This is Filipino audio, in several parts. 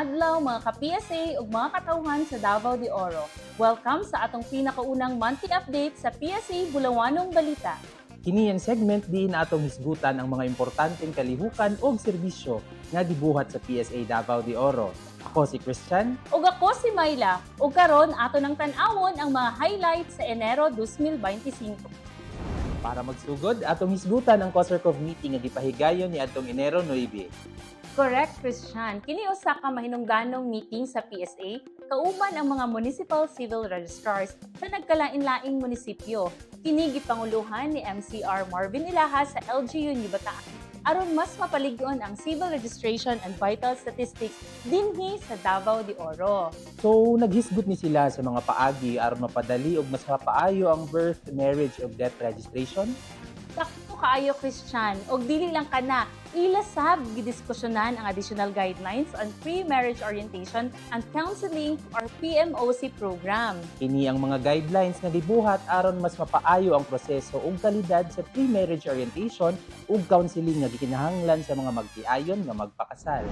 adlaw mga ka-PSA ug mga katawhan sa Davao de Oro. Welcome sa atong pinakaunang monthly update sa PSA Bulawanong Balita. Kini ang segment diin atong hisgutan ang mga importanteng kalihukan o serbisyo nga gibuhat sa PSA Davao de Oro. Ako si Christian. Ug ako si Myla. Ug karon ato nang tan-awon ang mga highlights sa Enero 2025. Para magsugod, atong hisgutan ang COSRCOV meeting nga gipahigayon ni adtong Enero 9. Correct, Christian. Kini usa ka mahinungdanong meeting sa PSA kauban ang mga municipal civil registrars sa nagkalain-laing munisipyo. Kini gipanguluhan ni MCR Marvin Ilaha sa LGU ni Bataan aron mas mapaligyon ang civil registration and vital statistics dinhi sa Davao de Oro. So, naghisgot ni sila sa mga paagi aron mapadali ug mas mapaayo ang birth, marriage ug death registration. Sakto kaayo, Christian, og dili lang kana, ilasab gidiskusyonan ang additional guidelines on pre-marriage orientation and counseling or PMOC program. Kini ang mga guidelines nga gibuhat aron mas mapaayo ang proseso ug kalidad sa pre-marriage orientation ug counseling nga gikinahanglan sa mga magtiayon nga magpakasal.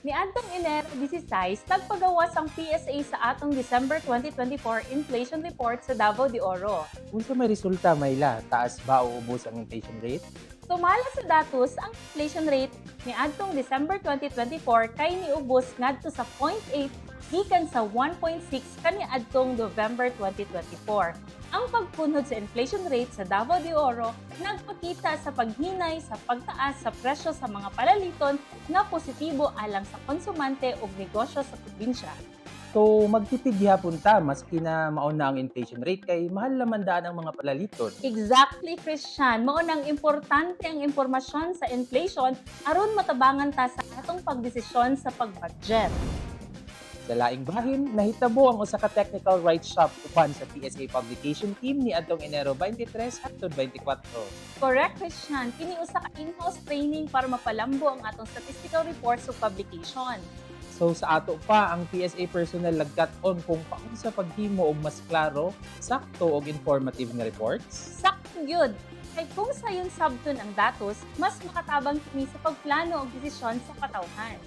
Niadtong Enero 16, nagpagawas ang PSA sa atong December 2024 inflation report sa Davao de Oro. Unsa may resulta, Mayla? Taas ba o ubos ang inflation rate? Sumala sa datos, ang inflation rate niadtong December 2024 kay niubos ngadto sa 0.8 gikan sa 1.6 kaniadtong November 2024. Ang pagpunod sa inflation rate sa Davao de Oro nagpakita sa paghinay sa pagtaas sa presyo sa mga palaliton nga positibo alang sa konsumante ug negosyo sa probinsya. So, magtipid gihapon ta maski na mauna ang inflation rate kay mahal naman daan ang mga palaliton. Exactly, Christian. Mao nang importante ang impormasyon sa inflation aron matabangan ta sa atong pagdesisyon sa pagbudget. Sa laing bahin, nahitabo ang usa ka technical rights shop upan sa PSA publication team ni adtong Enero 23 hangtod 24. Correct, Christian. Kini usa ka in-house training para mapalambo ang atong statistical reports ug publication. So sa ato pa ang PSA personnel nagkat-on kung paunsa paghimo og mas klaro, sakto ug informative nga reports. Sakto gyud. Kay kung sayon sabton ang datos, mas makatabang kini sa pagplano og desisyon sa katawhan.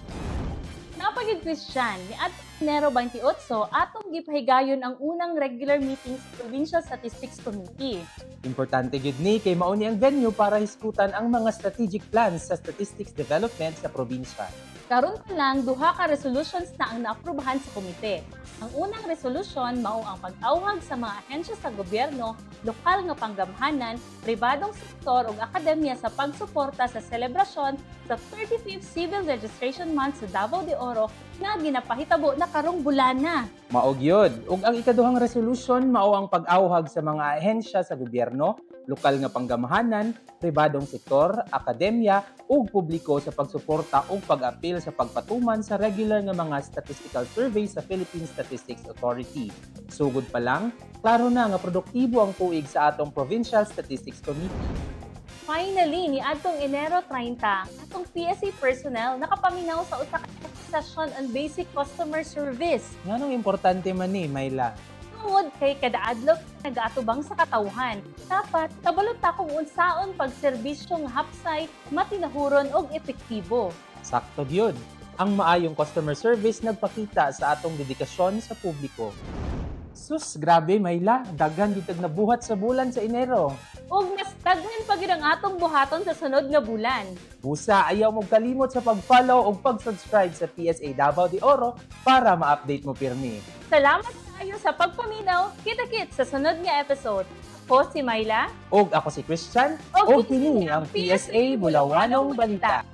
Napagid, Christian, ni Enero 28, atong gipahigayon ang unang regular meeting sa Provincial Statistics Committee. Importante gyud ni kay mao ni ang venue para hisgutan ang mga strategic plans sa statistics development sa probinsya. Karon pa lang, duha ka resolutions na ang naaprubahan sa komite. Ang unang resolution mao ang pag-awhag sa mga ahensya sa gobyerno, lokal nga panggamhanan, pribadong sektor ug akademya sa pagsuporta sa selebrasyon sa 35th Civil Registration Month sa Davao de Oro nga ginapahitabo na karong bulana. Mao gyud. Ug ang ikaduhang resolution mao ang pag-awhag sa mga ahensya sa gobyerno, lokal nga panggamhanan, pribadong sektor, akademya ug publiko sa pagsuporta ug pag-apil sa pagpatuman sa regular nga mga statistical survey sa Philippine Statistics Authority. Sugod pa lang, klaro na nga produktibo ang tuig sa atong Provincial Statistics Committee. Finally, ni adtong Enero 30, atong PSA personnel nakapaminaw sa usa ka session on basic customer service. Nganong importante man ni, Mayla? Tungod kay kada adlaw nagaatubang sa katawhan, dapat kabalot ta kung unsaon pagserbisyo nga hapsay, matinahuron ug epektibo. Sakto gyud. Ang maayong customer service nagpakita sa atong dedikasyon sa publiko. Sus, grabe, Mayla. Daghan ditag nabuhat sa bulan sa Enero. Ug mas daghan pa gyud ang atong buhaton sa sunod nga bulan. Busa, ayaw mo kalimot sa pag-follow o pag-subscribe sa PSA Davao de Oro para ma-update mo pirmi. Salamat kayo sa pagpaminaw. Kita-kit sa sunod nga episode. Ako si Myla. Og ako si Christian. Og Og kini ang PSA Bulawanong Balita.